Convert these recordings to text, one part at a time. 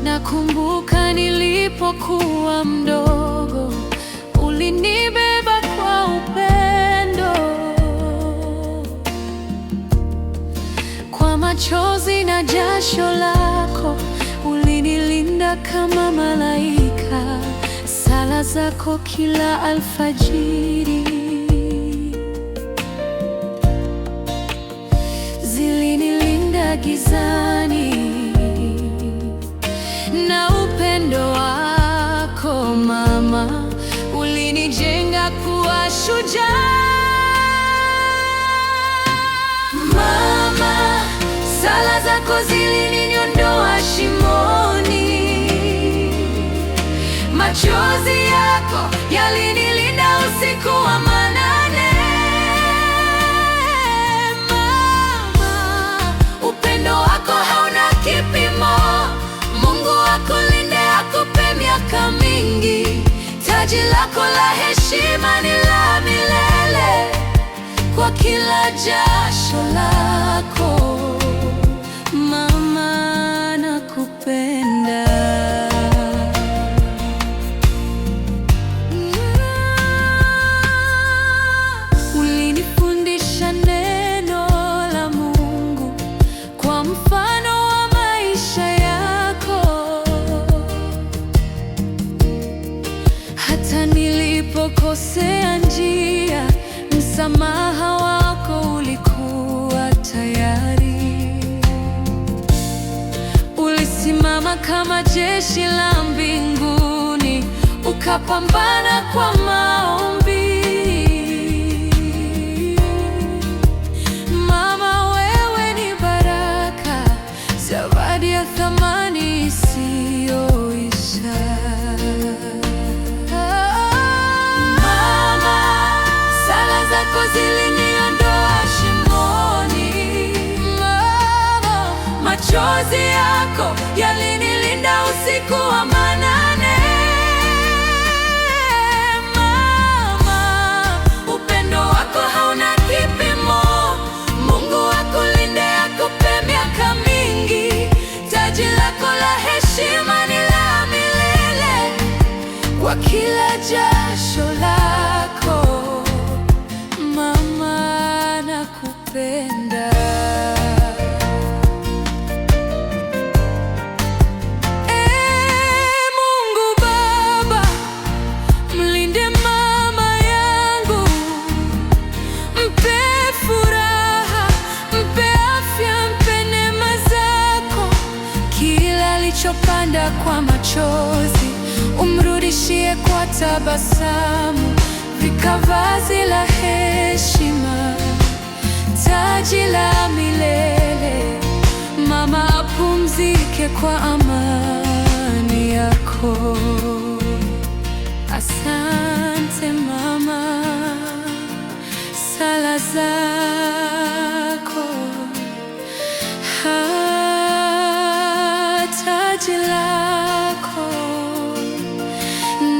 Nakumbuka nilipokuwa mdogo, ulinibeba kwa upendo. Kwa machozi na jasho lako, ulinilinda kama malaika. Sala zako kila alfajiri zilinilinda gizani. Na upendo wako mama, ulinijenga kuwa shujaa. Mama, sala zako zilininiondoa shimoni. Machozi yako yalinilinda usiku wa manane. Mama, upendo wako hauna kipimo. Mungu akulinde, akupe miaka mingi. Taji lako la heshima ni la milele. Kwa kila jasho lako mama, nakupenda. Ulinifundisha neno la Mungu kwa mfano wa maisha yako. Hata nilipokosea njia, msamaha wako ulikuwa tayari. Ulisimama kama jeshi la mbinguni, ukapambana kwa maombi. Mama, wewe ni baraka, zawadi ya thamani isiyoisha. Ziliniondoa shimoni. Mama, machozi yako yalinilinda usiku wa manane. Mama, upendo wako hauna kipimo. Mungu akulinde, akupe miaka mingi. Taji lako la heshima ni la milele. Kwa kila jasho lako mama, nakupenda. Mungu Baba, mlinde mama yangu. Mpe furaha, mpe afya, mpe neema zako. Kila alichopanda kwa machozi, umrudishie kwa tabasamu. Vika vazi la heshima, taji la milele. Mama, apumzike kwa amani yako. Asante mama, sala zako, taji lako,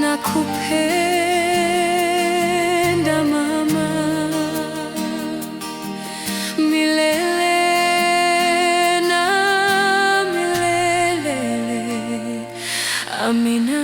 nakupenda mama, milele na milele. Amina.